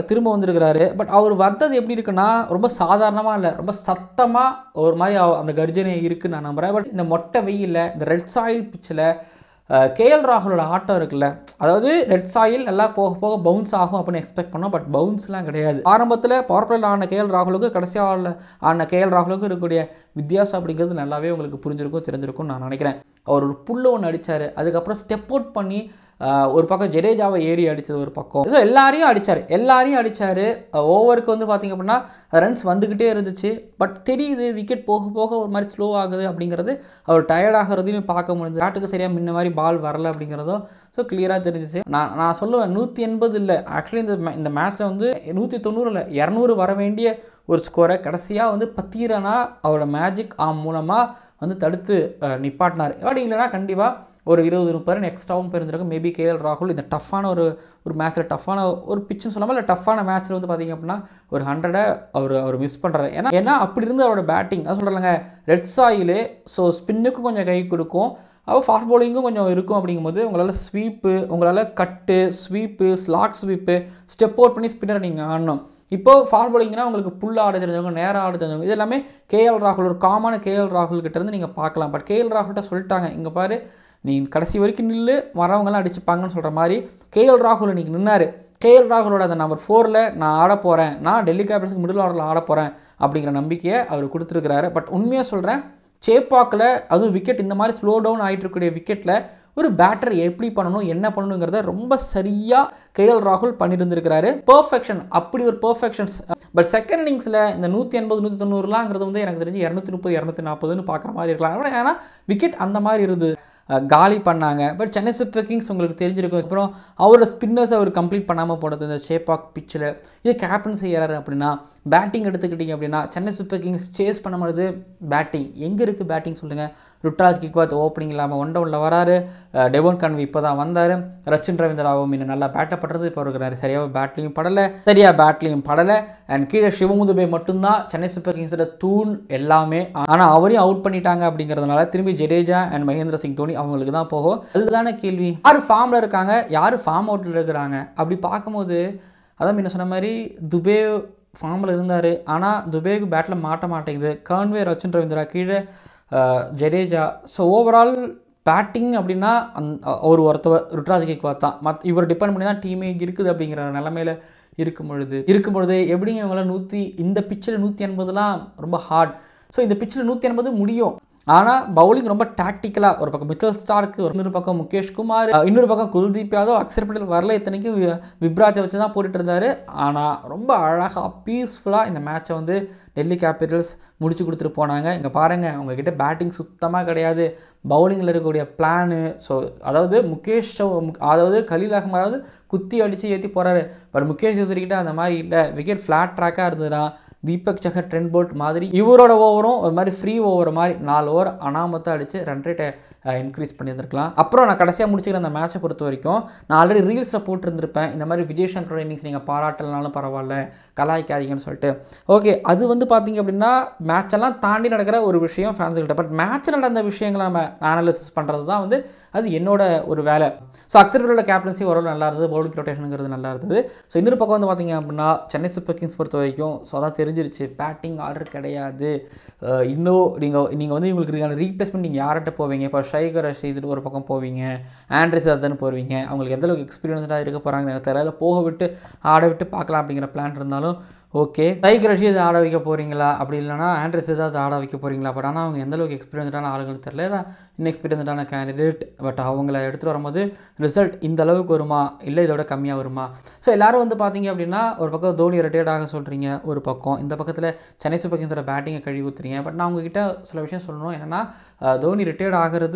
திரும்ப வந்திருக்கிறாரு. பட் அவர் வந்தது எப்படி இருக்குன்னா ரொம்ப சாதாரணமாக இல்லை, ரொம்ப சத்தமாக ஒரு மாதிரி அந்த கர்ஜனை இருக்குன்னு நான் நம்புகிறேன். பட் இந்த மொட்டை வெயிலில் இந்த ரெட் சாயில் பிச்சில் கேஎல் ராகுலோட ஆட்டம் இருக்குல்ல, அதாவது ரெட் சாயில் எல்லாம் போக போக பவுன்ஸ் ஆகும் அப்படின்னு எக்ஸ்பெக்ட் பண்ணோம். பட் பவுன்ஸ்லாம் கிடையாது. ஆரம்பத்தில் பவர் பிளேயில் ஆன கேஎல் ராகுலுக்கு கடைசியாக ஆன கேஎல் ராகுலுக்கு இருக்கக்கூடிய வித்தியாசம் அப்படிங்கிறது நல்லாவே உங்களுக்கு தெரிஞ்சிருக்கும் நான் நினைக்கிறேன். அவர் ஒரு புல்லு ஒன்று அடித்தார். அதுக்கப்புறம் ஸ்டெப் அவுட் பண்ணி ஒரு பக்கம் ஜடேஜாவை ஏறி அடித்தது ஒரு பக்கம். ஸோ எல்லாரையும் அடித்தார். ஓவருக்கு வந்து பார்த்திங்க அப்படின்னா ரன்ஸ் வந்துக்கிட்டே இருந்துச்சு. பட் தெரியுது விக்கெட் போக போக ஒரு மாதிரி ஸ்லோ ஆகுது அப்படிங்கிறது. அவர் டயர்ட் ஆகிறதையும் பார்க்க முடிஞ்சது. பேட்டுக்கு சரியாக முன்ன மாதிரி பால் வரல அப்படிங்கிறதும் ஸோ கிளியராக தெரிஞ்சிச்சு. நான் சொல்லுவேன் 180 இல்லை, ஆக்சுவலி இந்த மேட்ச்சில் வந்து 190 இல்லை 200 வர வேண்டிய ஒரு ஸ்கோரை கடைசியாக வந்து பத்தீரனா அவரோட மேஜிக் ஆம் மூலமாக வந்து தடுத்து நிப்பாட்டினார். அப்படி இல்லைனா கண்டிப்பாக ஒரு 20-30 ரன் எக்ஸ்ட்ராவும் போயிருந்திருக்கும். மேபி கேஎல் ராகுல் இந்த டஃப்பான ஒரு மேட்ச்சில், டஃப்பான ஒரு பிச்சுன்னு சொல்லாமல் இல்லை டஃப்பான மேட்ச்சில் வந்து பார்த்திங்க அப்படின்னா ஒரு 100 அவர் மிஸ் பண்ணுறாரு. ஏன்னா அப்படி இருந்து அவரோட பேட்டிங் அதான் சொல்கிறாங்க ரெட் சாயிலே. ஸோ ஸ்பின்னுக்கும் கொஞ்சம் கை கொடுக்கும், ஃபாஸ்ட் பவுலிங்கும் கொஞ்சம் இருக்கும். அப்படிங்கும்போது உங்களால் ஸ்வீப்பு, உங்களால் cut sweep, slog sweep, step out பண்ணி ஸ்பின்னர் நீங்கள் ஆடணும். இப்போது ஃபாஸ்ட் பவுலிங்னா உங்களுக்கு புல் ஆட தெரிஞ்சவங்க, நேராக ஆட தெரிஞ்சவங்க, இது எல்லாமே கேஎல் ராகுல் ஒரு காமான கேஎல் ராகுல் கிட்டேருந்து நீங்கள் பார்க்கலாம். பட் கேஎல் ராகுல்கிட்ட சொல்லிட்டாங்க, இங்கே பாரு நீ கடைசி வரைக்கும் நில்லு, வரவங்களாம் அடிச்சுப்பாங்கன்னு சொல்கிற மாதிரி கேஎல் ராகுல் இன்றைக்கி நின்னார். கேஎல் ராகுலோட அந்த நம்பர் 4ல் நான் ஆட போகிறேன், நான் டெல்லி கேபிட்டல்ஸுக்கு மிடில் ஆர்டரில் ஆட போகிறேன் அப்படிங்கிற நம்பிக்கையை அவர் கொடுத்துருக்கிறாரு. பட் உண்மையாக சொல்கிறேன், சேப்பாக்கில் அதுவும் விக்கெட் இந்த மாதிரி ஸ்லோ டவுன் ஆகிட்டு இருக்கக்கூடிய விக்கெட்டில் ஒரு பேட்டர் எப்படி பண்ணணும் என்ன பண்ணணுங்கிறத ரொம்ப சரியாக கேஎல் ராகுல் பண்ணியிருந்திருக்கிறாரு. பர்ஃபெக்ஷன், அப்படி ஒரு பர்ஃபெக்ஷன்ஸ். பட் செகண்ட் இன்னிங்ஸில் இந்த 180 190லாங்கிறது வந்து எனக்கு தெரிஞ்சு 230 240ன்னு பார்க்குற மாதிரி இருக்கலாம். ஏன்னா விக்கெட் அந்த மாதிரி இருந்தது, காலி பண்ணாங்க. பட் சென்னை சூப்பர் கிங்ஸ் உங்களுக்கு தெரிஞ்சிருக்கும். அப்புறம் அவரோட ஸ்பின்னர்ஸ் அவர் கம்ப்ளீட் பண்ணாமல் போனது இந்த சேப்பாக் பிச்சில். இது கேப்டன்சி ஏறாரு அப்படின்னா பேட்டிங் எடுத்துக்கிட்டிங்க அப்படின்னா சென்னை சூப்பர் கிங்ஸ் சேஸ் பண்ண முடியுது பேட்டிங். எங்கே இருக்குது பேட்டிங் சொல்லுங்கள்? ருட்ராஜ் கிக்வாத் ஓப்பனிங் இல்லாமல் 1 டவுனில் வராரு. டெவோன் கான்வே இப்போ தான் வந்தார். ரச்சின் ரவீந்திராவும் இன்னும் நல்லா பேட்டை படுறது. இப்போ இருக்கிறாரு சரியாக பேட்லையும் படலை. அண்ட் கீழே சிவம் துபே மட்டும்தான் சென்னை சூப்பர் கிங்ஸோட தூண் எல்லாமே. ஆனால் அவரையும் அவுட் பண்ணிட்டாங்க அப்படிங்கிறதுனால திரும்பி ஜடேஜா அண்ட் மகேந்திர சிங் தோனி அவங்களுக்கு தான் போகும். அதுதான கேள்வி. யார் ஃபார்மில் இருக்காங்க, யார் ஃபார்ம் அவுட்டில் இருக்கிறாங்க அப்படி பார்க்கும்போது அதான் முன்ன சொன்ன மாதிரி துபே ஃபார்மில் இருந்தார். ஆனால் துபேக்கு பேட்டில் மாட்ட மாட்டேங்குது. கான்வே, ரச்சின் ரவீந்திரா, கீழே ஜடேஜா. ஸோ ஓவரால் பேட்டிங் அப்படின்னா ஒருத்தவர் ருட்ராஜ் கிக்வாத் தான். இவர் டிபெண்ட் பண்ணி தான் டீமே இருக்குது அப்படிங்கிற நிலமையில் இருக்கும் பொழுது எப்படிங்க இவங்கள இந்த பிச்சில் 180லாம் ரொம்ப ஹார்ட். ஸோ இந்த பிச்சில் 180 முடியும். ஆனால் பவுலிங் ரொம்ப டாக்டிக்கலாக, ஒரு பக்கம் மிச்சல் ஸ்டார்க்கு, இன்னொரு பக்கம் முகேஷ் குமார், இன்னொரு பக்கம் குல்தீப் யாதவ், அக்ஷர் பட்டேல் வரல, இத்தனைக்கும் விப்ராஜை வச்சு தான் போட்டுட்டு இருந்தார். ஆனால் ரொம்ப அழகாக பீஸ்ஃபுல்லாக இந்த மேட்சை வந்து டெல்லி கேபிட்டல்ஸ் முடிச்சு கொடுத்துட்டு போனாங்க. இங்கே பாருங்கள், உங்ககிட்ட பேட்டிங் சுத்தமாக கிடையாது, பவுலிங்கில் இருக்கக்கூடிய பிளானு. ஸோ அதாவது கலீல் அகமதாவது குத்தி அடித்து ஏற்றி போகிறாரு. பட் முகேஷ் சௌத்ரிக்கிட்ட அந்த மாதிரி இல்லை. விக்கெட் ஃப்ளாட் ட்ராக்காக இருந்ததுன்னா தீபக் சஹர், ட்ரெண்ட் போல்ட் மாதிரி இவரோட ஓவரும் ஒரு மாதிரி ஃப்ரீ ஓவர் மாதிரி 4 ஓவர் அனாமத்தாக அடித்து ரன் ரேட்டை இன்க்ரீஸ் பண்ணியிருந்திருக்கலாம். அப்புறம் நான் கடைசியாக முடிச்சுக்கிற அந்த மேட்சை பொறுத்த வரைக்கும் நான் ஆல்ரெடி ரீல்ஸில் போட்டிருந்திருப்பேன். இந்த மாதிரி விஜய் சங்கரோட இன்னிங்ஸ் நீங்கள் பாராட்டலனாலும் பரவாயில்ல, கலாய்க்காதீங்கன்னு சொல்லிட்டு. ஓகே, அது வந்து பார்த்தீங்க அப்படின்னா மேட்செல்லாம் தாண்டி நடக்கிற ஒரு விஷயம் ஃபேன்ஸுக்கிட்ட. பட் மேட்ச்சில் நடந்த விஷயங்களை நம்ம அனாலிசிஸ் பண்ணுறது தான் வந்து அது என்னோட ஒரு வேலை. ஸோ அக்ஷரோட கேப்டன்சி ஓரளவு நல்லா இருந்தது, பவுலிங் ரொட்டேஷனுங்கிறது நல்லா இருந்தது. ஸோ இன்னொரு பக்கம் வந்து பார்த்தீங்க அப்படின்னா சென்னை சூப்பர் கிங்ஸ் பொறுத்த வரைக்கும் ஸோ அதான் தெரிஞ்சிருச்சு, பேட்டிங் ஆர்டர் கிடையாது. இன்னும் நீங்கள் வந்து இவங்களுக்கு ரீப்ளேஸ்மெண்ட் நீங்கள் யார்கிட்ட போவீங்க? இப்போ ஷைகர் ரஷீத் ஒரு பக்கம் போவீங்க, ஆண்ட்ரிஸ் தானே போவீங்க. அவங்களுக்கு எந்தளவுக்கு எக்ஸ்பீரியன்ஸ்டாக இருக்க போகிறாங்கன்னு தெரியல. போக விட்டு ஆட விட்டு பார்க்கலாம் அப்படிங்கிற பிளான் இருந்தாலும் ஓகே. ஷைகர் ரஷீத் ஆட வைக்க போகிறீங்களா, அப்படி இல்லைனா ஆண்ட்ரிஸ் ஏதாவது ஆட வைக்க போகிறீங்களா? பட் ஆனால் அவங்க எந்தளவுக்கு எக்ஸ்பீரியன்ஸ்டான ஆளுகள் தெரியல, ஏன்னா இன்எக்ஸ்பீரியன்ஸ்டான கேண்டிடேட். பட் அவங்கள எடுத்துகிட்டு வரும்போது ரிசல்ட் இந்த அளவுக்கு வருமா, இல்லை இதோட கம்மியாக வருமா? ஸோ எல்லோரும் வந்து பார்த்தீங்க அப்படின்னா ஒரு பக்கம் தோனி ரிட்டையர்ட் ஆக சொல்கிறீங்க, ஒரு பக்கம் இந்த பக்கத்தில் சென்னை சூப்பர் கிங்ஸோட பேட்டிங்கை கழுவி ஊற்றுறீங்க. பட் நான் உங்ககிட்ட சில விஷயம் சொல்லணும். என்னென்னா தோனி ரிட்டையர்ட்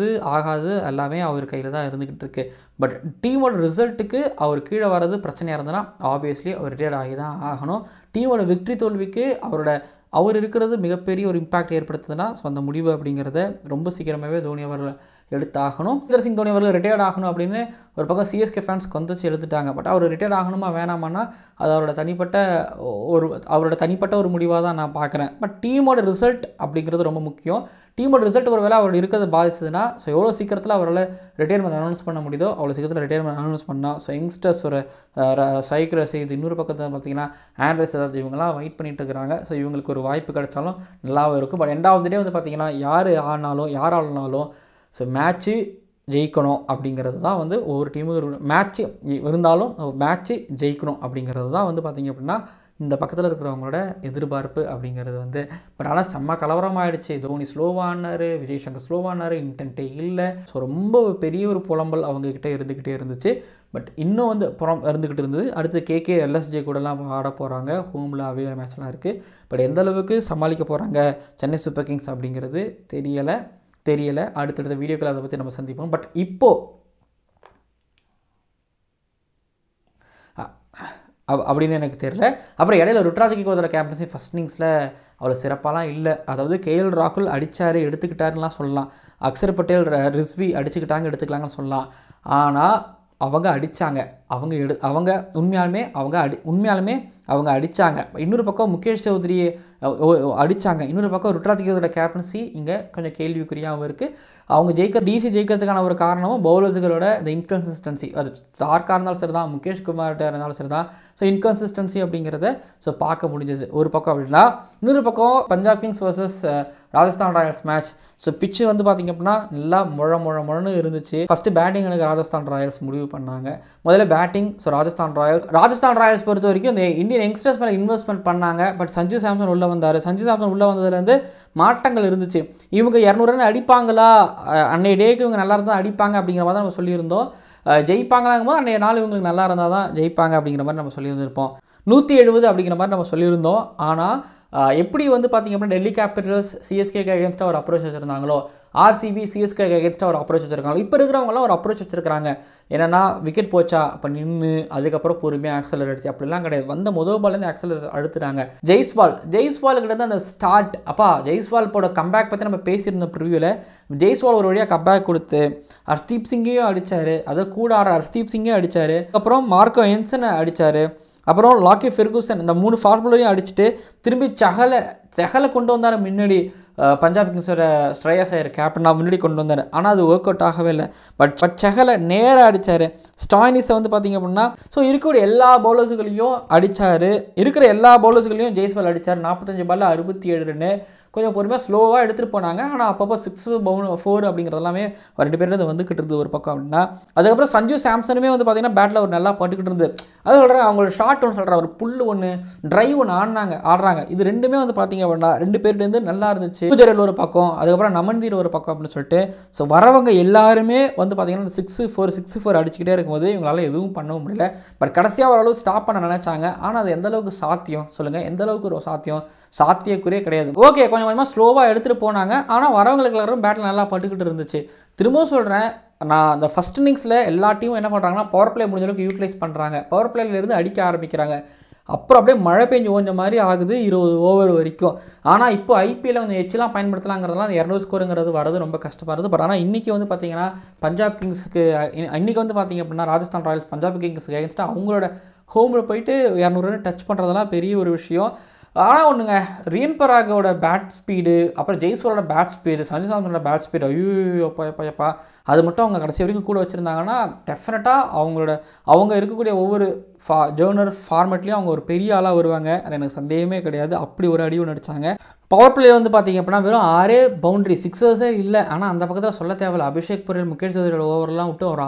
ஆகாது எல்லாமே அவர் கையில் தான் இருந்துக்கிட்டு இருக்குது. பட் டீமோட ரிசல்ட்டுக்கு அவர் கீழே வர்றது பிரச்சனையாக இருந்ததுன்னா ஆப்வியஸ்லி அவர் ரிட்டையர்ட் ஆகி தான் ஆகணும். டீமோட விக்ட்ரி தோல்விக்கு அவர் இருக்கிறது மிகப்பெரிய ஒரு இம்பாக்ட் ஏற்படுத்துதுன்னா ஸோ அந்த முடிவு அப்படிங்கிறத ரொம்ப சீக்கிரமாகவே தோனி அவர்கள் எடுத்தாகணும். மகேந்திர சிங் தோனி அவர்கள் ரிட்டையர்ட் ஆகணும் அப்படின்னு ஒரு பக்கம் சிஎஸ்கே ஃபேன்ஸ் கொந்தச்சு எடுத்துட்டாங்க. பட் அவர் ரிட்டையர்ட் ஆகணுமா வேணாமான்னா அது அவரோட தனிப்பட்ட ஒரு முடிவாக தான் நான் பார்க்குறேன். பட் டீமோட ரிசல்ட் அப்படிங்கிறது ரொம்ப முக்கியம். டீமோட ரிசல்ட் ஒரு வேளை அவர் இருக்கிறத பாதிச்சதுன்னா ஸோ எவ்வளோ சீக்கிரத்தில் அவரால் ரிட்டையர்மெண்ட் அனௌன்ஸ் பண்ண முடியுதோ அவ்வளோ சீக்கிரத்தில் ரிட்டையர்மெண்ட் அனௌன்ஸ் பண்ணால் ஸோ யங்ஸ்டர்ஸ் ஒரு ஷைகர் ரஷீத், இன்னொரு பக்கத்தில் பார்த்தீங்கன்னா ஆண்ட்ரிஸ் ஏதாவது இவங்கெல்லாம் வெயிட் பண்ணிட்டு இருக்கிறாங்க. ஸோ இவங்களுக்கு ஒரு வாய்ப்பு கிடைச்சாலும் நல்லாவும் இருக்கும். பட் எண்டாவது டே வந்து பார்த்தீங்கன்னா யார் ஆடினாலும் ஸோ மேட்ச்சு ஜெயிக்கணும் அப்படிங்கிறது தான் வந்து ஒவ்வொரு டீமுக்கு மேட்ச்சு இருந்தாலும் மேட்ச்சு ஜெயிக்கணும் அப்படிங்கிறது தான் வந்து பார்த்திங்க அப்படின்னா இந்த பக்கத்தில் இருக்கிறவங்களோட எதிர்பார்ப்பு அப்படிங்கிறது வந்து. பட் ஆனால் செம்ம கலவரமாகிடுச்சு. தோனி ஸ்லோவானார், விஜய் சங்கர் ஸ்லோவானார், இன்டென்ட்டே இல்லை. ஸோ ரொம்ப பெரிய ஒரு புலம்பல் அவங்கக்கிட்ட இருந்துக்கிட்டே இருந்துச்சு. பட் இன்னும் வந்து இருந்துக்கிட்டு இருந்தது. அடுத்து கேகே எல்எஸ்ஜே கூடலாம் ஆட போகிறாங்க. ஹோமில் அவே மேட்ச்லாம் இருக்குது. பட் எந்த அளவுக்கு சமாளிக்க போகிறாங்க சென்னை சூப்பர் கிங்ஸ் அப்படிங்கிறது தெரியலை. அடுத்தடுத்த வீடியோக்கள் அதை பற்றி நம்ம சந்திப்போம். பட் இப்போது அப்படின்னு எனக்கு தெரியல. அப்புறம் இடையில ருட்ராஜ் கிக்வாத்தோட கேப்டன்சி ஃபஸ்ட் இன்னிங்ஸில் அவ்வளோ சிறப்பாலாம் இல்லை. அதாவது கேஎல் ராகுல் எடுத்துக்கிட்டாருலாம் சொல்லலாம். அக்ஷர் பட்டேல், ரிஸ்வி எடுத்துக்கலாங்கன்னு சொல்லலாம். ஆனால் அவங்க அடித்தாங்க. உண்மையாலுமே அவங்க அடித்தாங்க. இன்னொரு பக்கம் முகேஷ் சௌத்ரி அடித்தாங்க. இன்னொரு பக்கம் ருட்ராஜ் கிக்வாத்தோட கேப்டன்சி இங்கே கொஞ்சம் கேள்விக்குறியாகவும் இருக்குது. அவங்க ஜெயிக்கிறதுக்கான ஒரு காரணமும் பவுலர்ஸுகளோட இந்த இன்கன்சிஸ்டன்சி. அது ஸ்டார்க்காக இருந்தாலும் சரி தான், முகேஷ் குமார்கிட்ட இருந்தாலும் சரி தான். ஸோ இன்கன்சிஸ்டன்சி அப்படிங்கிறத ஸோ பார்க்க முடிஞ்சது ஒரு பக்கம். அப்படின்னா இன்னொரு பக்கம் Punjab Kings versus Rajasthan Royals match. So பிச்சு வந்து பார்த்திங்க அப்படின்னா நல்லா முழன்னு இருந்துச்சு. ஃபஸ்ட்டு பேட்டிங் எனக்கு ராஜஸ்தான் ராயல்ஸ் முடிவு பண்ணாங்க. முதல்ல பேட்டிங் ஸோ ராஜஸ்தான் ராயல்ஸ் பொறுத்த வரைக்கும் இந்த இந்தியன் யங்ஸ்டர்ஸ் மேலே இன்வெஸ்ட்மெண்ட் பண்ணாங்க. பட் சஞ்சு சாம்சன் உள்ளே வந்ததுலேருந்து மாற்றங்கள் இருந்துச்சு. இவங்க 200 ரன் அடிப்பாங்களா, அன்றைய டேக்கு இவங்க நல்லா இருந்தால் அடிப்பாங்க அப்படிங்கிற மாதிரி தான் நம்ம சொல்லியிருந்தோம். ஜெயிப்பாங்களாங்கும் போது அன்றைய நாள் இவங்களுக்கு நல்லா இருந்தால் தான் ஜெயிப்பாங்க அப்படிங்கிற மாதிரி நம்ம சொல்லியிருந்திருப்போம். 170 அப்படிங்கிற மாதிரி நம்ம சொல்லியிருந்தோம். ஆனால் எப்படி வந்து பார்த்திங்க அப்படின்னா டெல்லி கேபிட்டல்ஸ் சிஎஸ்கேக்கு அகேன்ஸ்டாக ஒரு அப்ரோச் வச்சுருந்தாங்களோ ஆர்சிபி சிஎஸ்கே அகேன்ஸ்டாக ஒரு அப்ரோச் வச்சுருக்காங்க. இப்போ இருக்கிறவங்களாம் ஒரு அப்ரோச் வச்சுருக்காங்க. என்னென்னா விக்கெட் போச்சா அப்போ நின்று அதுக்கப்புறம் பொறுமையாக ஆக்சலர் அடிச்சு அப்படிலாம் கிடையாது. வந்த முதல் பால்லேருந்து ஆக்சலர் அழுத்துறாங்க. ஜெய்ஸ்வால்கிட்ட அந்த ஸ்டார்ட் அப்பா ஜெய்ஸ்வாலோட கம்பேக் பற்றி நம்ம பேசியிருந்த ப்ரிவியூவில் ஜெய்ஸ்வால் ஒரு வழியாக கம்பேக் கொடுத்து ஹர்ஷ்தீப் சிங்கையும் அடித்தார். அதை கூட ஆடுற ஹர்ஷ்தீப் சிங்கையும் அடித்தார். அப்புறம் மார்க்கோ என்சனை அடித்தார். அப்புறம் லாக்கி ஃபெர்குசன் இந்த 3 ஃபாஸ்ட் பாலரையும் அடிச்சுட்டு திரும்பி செஹலை கொண்டு வந்தார் முன்னாடி. பஞ்சாப் கிங்ஸோட ஸ்ரேயஸ் ஐயர் கேப்டனாக முன்னாடி கொண்டு வந்தார். ஆனால் அது ஒர்க் அவுட் ஆகவே இல்லை. பட் செஹலை நேராக அடித்தார். ஸ்டாய்னிஸை வந்து பார்த்திங்க அப்படின்னா ஸோ இருக்கக்கூடிய எல்லா பவுலர்ஸுகளையும் அடித்தார். இருக்கிற எல்லா பவுலர்ஸுகளையும் ஜெய்ஸ்வால் அடித்தார். 45 பாலில் 67 ரன்னு. கொஞ்சம் பொறுமையாக ஸ்லோவாக எடுத்துகிட்டு போனாங்க. ஆனால் அப்பப்போ 6 4 அப்படிங்கிறது எல்லாமே 2 பேர் வந்துக்கிட்டு இருந்தது ஒரு பக்கம் அப்படின்னா. அதுக்கப்புறம் சஞ்சு சாம்சனுமே வந்து பார்த்திங்கன்னா பேட்டில் ஒரு நல்லா பட்டுக்கிட்டு இருந்தது. அது சொல்கிறேன் அவங்களோட ஷார்ட் ஒன்று சொல்கிறேன், ஒரு புல் ஒன்று ட்ரைவ் ஒன்று ஆடுறாங்க. இது ரெண்டுமே வந்து பார்த்திங்க அப்படின்னா 2 பேர்லேருந்து நல்லா இருந்துச்சு. ஜெரல் ஒரு பக்கம், அதுக்கப்புறம் நமன்தீர் ஒரு பக்கம் அப்படின்னு சொல்லிட்டு ஸோ வரவங்க எல்லாருமே வந்து பார்த்திங்கன்னா 6-4 அடிச்சுக்கிட்டே இருக்கும்போது இவங்களால எதுவும் பண்ணவும் முடியல. பட் கடைசியாக ஓரளவு ஸ்டாப் பண்ண நினச்சாங்க. ஆனால் அது எந்தளவுக்கு சாத்தியம் சொல்லுங்கள், எந்தளவுக்கு ஒரு சாத்தியக்குறையே கிடையாது. ஓகே கொஞ்சம் கொஞ்சமாக ஸ்லோவாக எடுத்துகிட்டு போனாங்க. ஆனால் வரவங்களுக்கு எல்லாரும் பேட்டில் நல்லா பட்டுக்கிட்டு இருந்துச்சு. திரும்பவும் சொல்கிறேன், நான் அந்த ஃபஸ்ட் இன்னிங்ஸில் எல்லா டீமும் என்ன பண்ணுறாங்கன்னா பவர் பிளே முடிஞ்ச அளவுக்கு யூட்டிலைஸ் பண்ணுறாங்க. பவர் பிளேலேருந்து அடிக்க ஆரம்பிக்கிறாங்க. அப்புறம் அப்படியே மழை பெஞ்சு ஓஞ்ச மாதிரி ஆகுது 20 ஓவர் வரைக்கும். ஆனால் இப்போ ஐபிஎல்ல கொஞ்சம் எச்செல்லாம் பயன்படுத்தலாங்கிறதுலாம் 200 ஸ்கோருங்கிறது வரது ரொம்ப கஷ்டப்படுறது. பட் ஆனால் இன்றைக்கி வந்து பார்த்திங்கன்னா பஞ்சாப் கிங்ஸுக்கு இன்றைக்கி வந்து பார்த்திங்க அப்படின்னா ராஜஸ்தான் ராயல்ஸ் பஞ்சாப் கிங்ஸுக்கு அகேன்ஸ்டாக அவங்களோட ஹோமில் போயிட்டு 200 ரன் டச் பண்ணுறதெல்லாம் பெரிய ஒரு விஷயம். ஆனால் ஒன்றுங்க, ரியன் பராகோட பேட் ஸ்பீடு, அப்புறம் ஜெய்ஸ்வாலோட பேட் ஸ்பீடு, சஞ்சு சாம்சனோட பேட் ஸ்பீடு, ஐயோப்பா அது மட்டும் அவங்க கடைசி வரைக்கும் கூட வச்சுருந்தாங்கன்னா டெஃபினட்டாக அவங்க இருக்கக்கூடிய ஒவ்வொரு ஜேர்னர் ஃபார்மேட்லேயும் அவங்க ஒரு பெரிய ஆளாக வருவாங்க. அது எனக்கு சந்தேகமே கிடையாது. அப்படி ஒரு அடி ஒன்று அடித்தாங்க. பவர் பிளே வந்து பார்த்திங்க அப்படின்னா வெறும் 6 பவுண்டரி 6 இல்லை. ஆனால் அந்த பக்கத்தில் சொல்ல தேவையில்லை. அபிஷேக் பட்டேல் முகேஷ் சௌத்ரியோட ஓவரெலாம் விட்டு ஒரு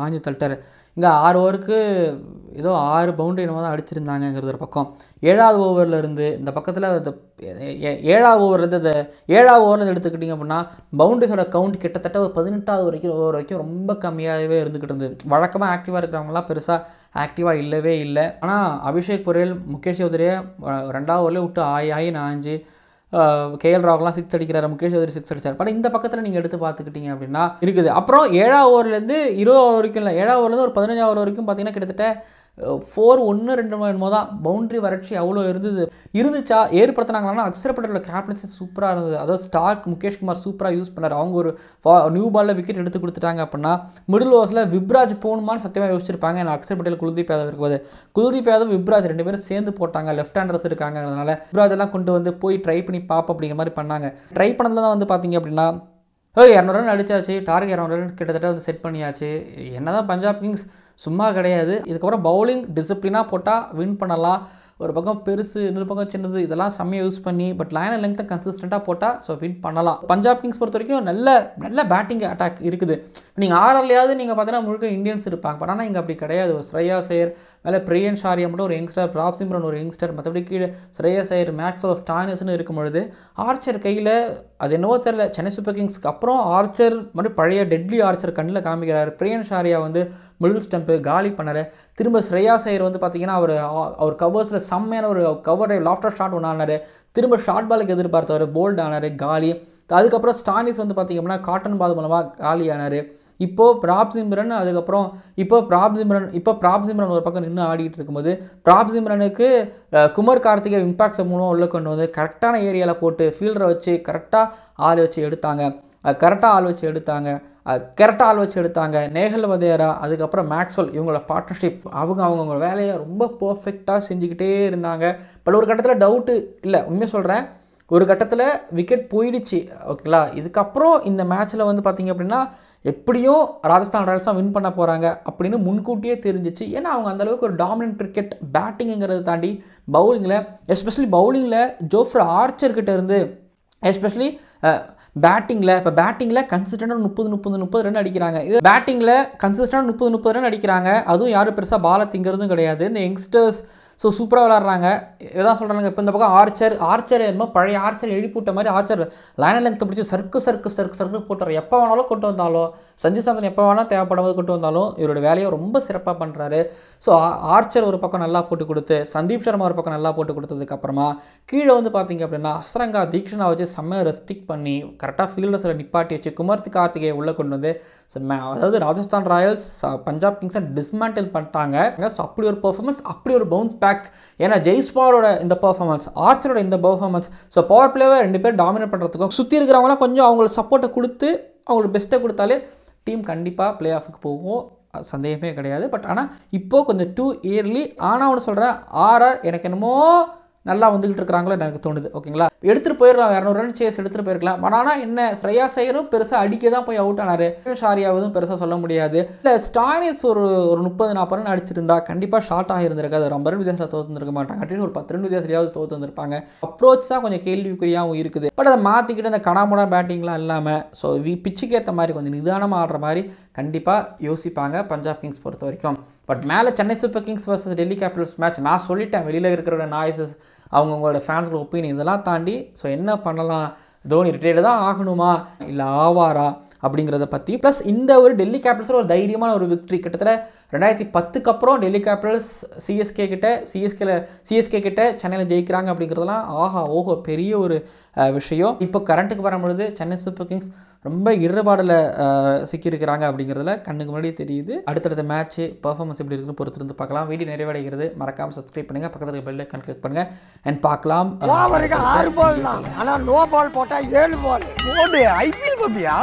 ஆஞ்சு தள்ளிட்டார். இங்கே 6 ஓவருக்கு ஏதோ 6 பவுண்டரி என்னமோ தான் அடிச்சிருந்தாங்கிறது ஒரு பக்கம். 7வது ஓவரில் இருந்து இந்த பக்கத்தில் 7வது ஓவர்லேருந்து எடுத்துக்கிட்டிங்க அப்படின்னா பவுண்டரிஸோட கவுண்ட் கிட்டத்தட்ட ஒரு 18வது ஓவர் வரைக்கும் ரொம்ப கம்மியாகவே இருந்துக்கிட்டு இருந்தது. வழக்கமாக ஆக்டிவாக இருக்கிறவங்களாம் பெருசாக ஆக்டிவாக இல்லவே இல்லை. ஆனால் அபிஷேக் பட்டேல் முகேஷ் சௌத்ரியை 2வது ஓவரில் விட்டு ஆஞ்சு கேஎல் ராகுலாம் 6 அடிக்கிறாரு, முகேஷ் சௌத்ரி 6 அடிச்சார். பட் இந்த பக்கத்தில் நீங்கள் எடுத்து பார்த்துக்கிட்டீங்க அப்படின்னா இருக்குது. அப்புறம் 7வது ஓவர்லேருந்து 20 ஓவர் வரைக்கும் இல்லை, 7வது ஓவர்லேருந்து ஒரு 15வது ஓவர் வரைக்கும் பார்த்தீங்கன்னா கிட்டத்தட்ட 4-1-2 என்னமோ தான் பவுண்டரி வறட்சி அவ்வளோ இருந்துச்சா ஏற்படுத்தினாங்களான்னா அக்ஷர் பட்டேலோட கேப்டன்சி சூப்பராக இருந்தது. அதாவது ஸ்டார்க் முகேஷ்குமார் சூப்பராக யூஸ் பண்ணார். அவங்க ஒரு நியூ பாலில் விக்கெட் எடுத்து கொடுத்துட்டாங்க அப்படின்னா மிடில் ஓவர்ஸில் விப்ராஜ் போகணுமான்னு சத்தியமாக யோசிச்சிருப்பாங்க. ஏன்னா அக்ஷர் பட்டேல் குல்தீப் யாதவ் இருக்கும்போது குல்தீப் யாதவ் விப்ராஜ் 2 பேரும் சேர்ந்து போட்டாங்க. லெஃப்ட் ஹேண்டர்ஸ் இருக்காங்கிறதுனால விப்ராஜ் எல்லாம் கொண்டு வந்து போய் ட்ரை பண்ணி பார்ப்போம் அப்படிங்கிற மாதிரி பண்ணாங்க. ட்ரை பண்ணதில் தான் வந்து பார்த்தீங்க அப்படின்னா 200 ரன் அடிச்சாச்சு. டார்கெட் 200 ரன் கிட்டத்தட்ட வந்து செட் பண்ணியாச்சு. என்னதான் பஞ்சாப் கிங்ஸ் சும்மா கிடையாது. இதுக்கப்புறம் பவுலிங் டிசிப்ளினாக போட்டால் வின் பண்ணலாம். ஒரு பக்கம் பெருசு, இன்னொரு பக்கம் சின்னது, இதெல்லாம் செம்மையாக யூஸ் பண்ணி பட் லைன் அண்ட் லெங்த்தை கன்சிஸ்டண்ட்டாக போட்டால் ஸோ வின் பண்ணலாம். பஞ்சாப் கிங்ஸ் பொறுத்த வரைக்கும் நல்ல பேட்டிங் அட்டாக் இருக்குது. நீங்கள் ஆர்ஆர்லையாவது நீங்கள் பார்த்தீங்கன்னா முழுக்க இந்தியன்ஸ் இருப்பாங்க. பட் ஆனால் இங்கே அப்படி கிடையாது. ஒரு ஸ்ரேயாஸ் ஐயர் மேலே பிரியன் ஷாரியா மட்டும் ஒரு யங்ஸ்டர், பிராப் சிம்ரன் ஒரு யங்ஸ்டர், மற்றபடி கீழே ஸ்ரேயாஸ் ஐயர், மேக்ஸ்வெல், ஸ்டாய்னிஸ்னு இருக்கும் பொழுது ஆர்ச்சர் கையில் அது என்னவோ தெரியல. சென்னை சூப்பர் கிங்ஸ்க்கு அப்புறம் ஆர்ச்சர் மாதிரி பழைய டெட்லி ஆர்ச்சர் கண்ணில் காமிக்கிறார். பிரியன் ஷாரியா வந்து மிடில் ஸ்டம்ப்பு காலி பண்ணார். திரும்ப ஸ்ரேயாஸ் ஐயர் வந்து பார்த்தீங்கன்னா அவர் கவர்ஸில் செம்மையான ஒரு கவர் லாஃப்டர் ஷாட் ஒன்று ஆனார். திரும்ப ஷார்ட் பாலுக்கு எதிர்பார்த்தவர் போல்ட் ஆனார், காலி. அதுக்கப்புறம் ஸ்டானிஸ் வந்து பார்த்திங்க அப்படின்னா காட்டன் பால் மூலமாக காலி ஆனார். இப்போது பிராப் சிம்ரன், அதுக்கப்புறம் இப்போ பிராப் சிம்ரன் ஒரு பக்கம் நின்று ஆடிட்டு இருக்கும்போது பிராப் சிம்ரனுக்கு குமார் கார்த்திகை இம்பாக்ட்ஸ் மூலம் உள்ள கொண்டு வந்து கரெக்டான ஏரியாவில் போட்டு ஃபீல்டரை வச்சு கரெக்டாக ஆள் வச்சு எடுத்தாங்க. நேஹல் வதேரா, அதுக்கப்புறம் மேக்ஸ்வெல், இவங்களோட பார்ட்னர்ஷிப் அவங்க வேலையை ரொம்ப பர்ஃபெக்டாக செஞ்சுக்கிட்டே இருந்தாங்க. பட் ஒரு கட்டத்தில் டவுட்டு இல்லை, உண்மையாக சொல்கிறேன், ஒரு கட்டத்தில் விக்கெட் போயிடுச்சு. ஓகேங்களா, இதுக்கப்புறம் இந்த மேட்ச்சில் வந்து பார்த்திங்க அப்படின்னா எப்படியும் ராஜஸ்தான் ராயல்ஸ் தான் வின் பண்ண போகிறாங்க அப்படின்னு முன்கூட்டியே தெரிஞ்சிச்சு. ஏன்னா அவங்க அந்தளவுக்கு ஒரு டாமினன்ட் கிரிக்கெட் பேட்டிங்குங்கிறத தாண்டி பவுலிங்கில், எஸ்பெஷலி பவுலிங்கில் ஜோஃப்ரா ஆர்ச்சர்கிட்ட இருந்து, எஸ்பெஷலி பேட்டிங்கில் கன்சிஸ்டண்டாக 30 ரன் அடிக்கிறாங்க. இது பேட்டிங்கில் கன்சிஸ்டண்டாக 30 ரன் அடிக்கிறாங்க. அதுவும் யாரும் பெருசாக பாலை திங்கிறதும் கிடையாது. இந்த யங்ஸ்டர்ஸ் ஸோ சூப்பராக விளாட்றாங்க. எதாவது சொல்கிறாங்க இப்போ இந்த பக்கம் ஆர்ச்சர் என்னமோ பழைய ஆர்ச்சர் எழுப்பிவிட்ட மாதிரி ஆர்ச்சர் லைன் லெங்க்த்தை பிடிச்சி சர்க்கு போட்டுறாரு. எப்போ வேணாலும் கொண்டு வந்தாலும் சஞ்சு சாம்சன் எப்போ வேணாலும் தேவைப்படும்போது கொண்டு வந்தாலும் இவரோட வேலையை ரொம்ப சிறப்பாக பண்ணுறாரு. ஸோ ஆர்ச்சர் ஒரு பக்கம் நல்லா போட்டு கொடுத்து சந்தீப் சர்மா ஒரு பக்கம் நல்லா போட்டு கொடுத்ததுக்கப்புறமா கீழே வந்து பார்த்தீங்க அப்படின்னா அஸ்ரங்கா தீக்ஷனா வச்சு செம்மையை ரெஸ்ட்ரிக்ட் பண்ணி கரெக்டாக ஃபீல்டர்ஸில் நிப்பாட்டி வச்சு குமார்த்தி கார்த்திகேயை உள்ளே கொண்டு வந்து அதாவது ராஜஸ்தான் ராயல்ஸ் பஞ்சாப் கிங்ஸை டிஸ்மேண்டில் பண்ணிட்டாங்க. ஸோ அப்படி ஒரு பெர்ஃபார்மன்ஸ், அப்படி ஒரு பவுன்ஸ் பேக். ஏன்னா ஜெய்ஸ்வாலோட இந்த பெர்ஃபார்மன்ஸ், ஆர்ச்சரோட இந்த பெர்ஃபார்மன்ஸ், ஸோ பவர் பிளேவை 2 பேர் டாமினேட் பண்ணுறதுக்கும் சுற்றி இருக்கிறவங்களாம் கொஞ்சம் அவங்களுக்கு சப்போர்ட்டை கொடுத்து அவங்களுக்கு பெஸ்ட்டை கொடுத்தாலே டீம் கண்டிப்பாக பிளே ஆஃபுக்கு போகும், சந்தேகமே கிடையாது. பட் ஆனால் இப்போது கொஞ்சம் டூ இயர்லி. ஆனால் ஒன்று சொல்கிறேன், ஆர்ஆர் எனக்கு என்னமோ நல்லா வந்துக்கிட்டு இருக்கிறாங்களோ எனக்கு தோணுது. ஓகேங்களா, எடுத்துகிட்டு போயிடலாம், 200 ரன் சேஸ் எடுத்துகிட்டு போயிருக்கலாம். ஆனால் என்ன ஸ்ரேயாஸ் ஐயரும் பெருசாக அடிக்க தான் போய் அவுட் ஆனார். ஷாரியாவதும் பெருசாக சொல்ல முடியாது. இல்லை ஸ்டாயினிஸ் ஒரு 30-40 ரன் அடிச்சிருந்தா கண்டிப்பாக ஷார்ட் ஆகியிருந்திருக்காது. ஒரு 50 ரன் வித்தியாசத்தில் தோற்றுருக்க மாட்டாங்க. அட்லீஸ்ட் ஒரு 10 ரன் வித்தியாசத்தையாவது தோற்று வந்திருப்பாங்க. அப்ரோச் தான் கொஞ்சம் கேள்விக்குறியாகவும் இருக்குது. பட் அதை மாற்றிக்கிட்டு அந்த கனாமோட பேட்டிங்லாம் இல்லாமல் ஸோ பிச்சுக்கு ஏற்ற மாதிரி கொஞ்சம் நிதானமாக ஆடுற மாதிரி கண்டிப்பாக யோசிப்பாங்க பஞ்சாப் கிங்ஸ் பொறுத்த வரைக்கும். பட் மேலே Chennai Super Kings versus Delhi Capitals match நான் சொல்லிட்டேன். வெளியில் இருக்கிற நாய்ஸஸ், அவங்களோட ஃபேன்ஸோட ஒப்பீனியன் இதெல்லாம் தாண்டி ஸோ என்ன பண்ணலாம், தோனி ரிட்டையர்டு தான் ஆகணுமா இல்லை ஆவாரா அப்படிங்கிறத பற்றி. ப்ளஸ் இந்த ஒரு டெல்லி கேபிட்டல்ஸில் ஒரு தைரியமான ஒரு விக்ட்ரி. கிட்டத்தட்ட 2010க்கு அப்புறம் டெல்லி கேபிட்டல்ஸ் சிஎஸ்கே கிட்ட சென்னையில் ஜெயிக்கிறாங்க அப்படிங்கிறதுலாம் ஓஹோ பெரிய ஒரு விஷயம். இப்போ கரண்ட்டுக்கு வரும்பொழுது சென்னை சூப்பர் கிங்ஸ் ரொம்ப இடர்பாடில் சிக்கியிருக்கிறாங்க அப்படிங்கிறதுல கண்ணுக்கு முன்னாடியே தெரியுது. அடுத்தடுத்த மேட்ச்சு பர்ஃபார்மன்ஸ் எப்படி இருக்குன்னு பொறுத்திருந்து பார்க்கலாம். வீடியோ நிறைவடைகிறது. மறக்காமல் சப்ஸ்கிரைப் பண்ணுங்கள், பக்கத்தில் பெல் ஐக்கான் கிளிக் பண்ணுங்கள் அண்ட் பார்க்கலாம். 6 பால் தான், ஆனால் நோ பால் போட்டால் 7 பால். ஐபிஎல் பப்பியா?